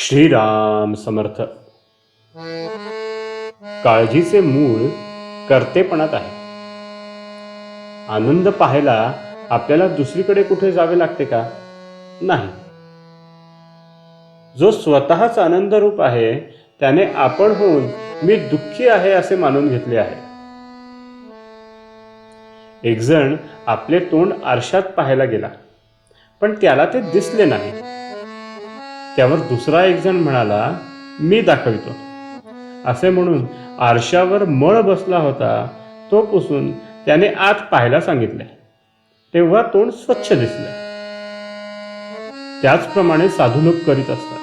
श्रीराम समर्थ. काळजीचे मूळ कर्तेपणात आहे. आनंद पाहायला आपल्याला दुसरीकडे कुठे जावे लागते का? नाही. जो स्वतःच आनंद रूप आहे त्याने आपण होऊन मी दुःखी आहे असे मानून घेतले आहे. एक जण आपले तोंड आरशात पाहायला गेला, पण त्याला ते दिसले नाही. त्यावर दुसरा एक जण म्हणाला, मी दाखवितो. असे म्हणून आरशावर मळ बसला होता तो पुसून त्याने आत पाहायला सांगितले. तेव्हा तोंड स्वच्छ दिसले. त्याचप्रमाणे साधू लोक करीत असतात.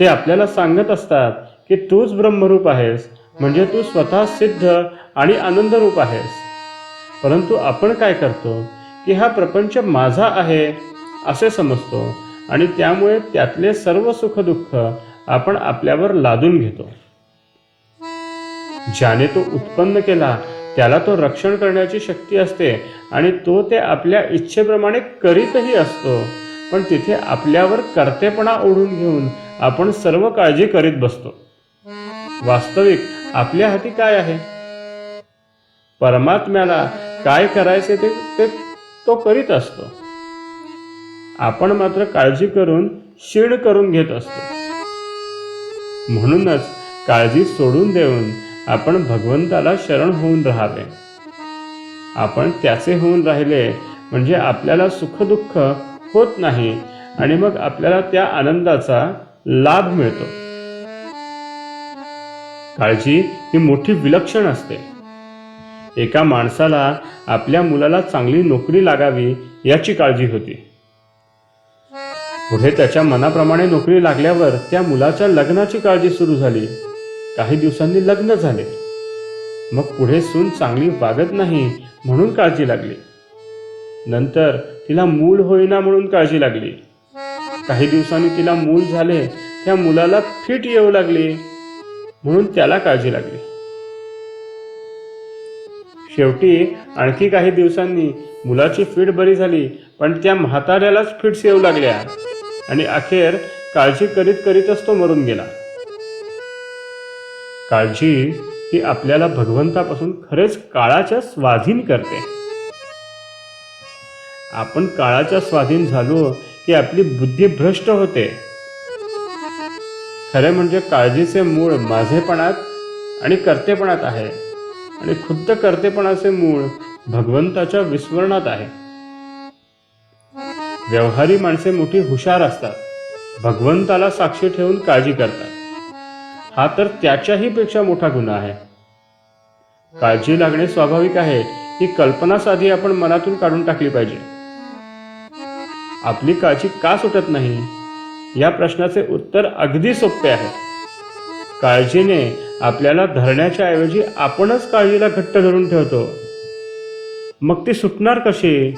ते आपल्याला सांगत असतात की तूच ब्रह्मरूप आहेस, म्हणजे तू स्वतः सिद्ध आणि आनंदरूप आहेस. परंतु आपण काय करतो की हा प्रपंच माझा आहे असे समजतो आणि त्यामुळे त्यातले सर्व सुख दुःख आपण आपल्यावर लादून घेतो. ज्याने तो उत्पन्न केला त्याला तो रक्षण करण्याची शक्ती असते आणि तो ते आपल्या इच्छेप्रमाणे करीतही असतो. पण तिथे आपल्यावर कर्तेपणा ओढून घेऊन आपण सर्व काळजी करीत बसतो. वास्तविक आपल्या हाती काय आहे? परमात्म्याला काय करायचे ते तो करीत असतो. आपण मात्र काळजी करून शीण करून घेत असतो. म्हणूनच काळजी सोडून देऊन आपण भगवंताला शरण होऊन राहावे. आपण त्याचे होऊन राहिले म्हणजे आपल्याला सुखदुःख होत नाही आणि मग आपल्याला त्या आनंदाचा लाभ मिळतो. काळजी ही मोठी विलक्षण असते. एका माणसाला आपल्या मुलाला चांगली नोकरी लागावी याची काळजी होती. पुढे त्याच्या मनाप्रमाणे नोकरी लागल्यावर त्या मुलाच्या लग्नाची काळजी सुरू झाली. काही दिवसांनी लग्न झाले. मग पुढे सून चांगली वागत नाही म्हणून काळजी लागली. नंतर तिला मूल होईना म्हणून काळजी लागली. काही दिवसांनी तिला मूल झाले. त्या मुलाला फिट येऊ लागली म्हणून त्याला काळजी लागली. शेवटी आणखी काही दिवसांनी मुलाची फिट बरी झाली, पण त्या म्हाताऱ्यालाच फिट्स येऊ लागल्या आणि अखेर काळजी करीत करीतच तो मरून गेला. काळजी ही आपल्याला भगवंतापासून खरेच काळाच्या स्वाधीन करते. आपण काळाच्या स्वाधीन झालो की आपली बुद्धी भ्रष्ट होते. खरे म्हणजे काळजीचे मूळ माझेपणात आणि कर्तेपणात आहे आणि खुद्द कर्तेपणाचे मूळ भगवंताच्या विस्मरणात आहे. व्यवहारी माणसे मोठी हुशार असतात. भगवंताला साक्षी ठेवून काळजी करतात. हा तर त्याच्याही पेक्षा मोठा गुन्हा आहे. काळजी लागणे स्वाभाविक आहे ही कल्पना साधी आपण मनातून काढून टाकली पाहिजे. आपली काळजी का सुटत नाही या प्रश्नाचे उत्तर अगदी सोपे आहे. काळजीने आपल्याला धरण्याच्या ऐवजी आपणच काळजीला घट्ट धरून ठेवतो. मग ती सुटणार कशी?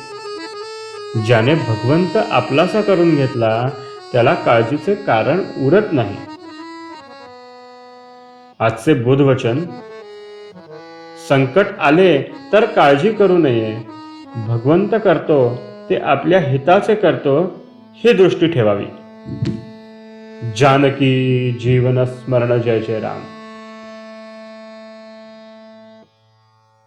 ज्याने भगवंत आपलासा करून घेतला त्याला काळजीचे कारण उरत नाही. आजचे बोधवचन: संकट आले तर काळजी करू नये. भगवंत करतो ते आपल्या हिताचे करतो ही दृष्टी ठेवावी. जानकी जीवन स्मरण. जय जय राम.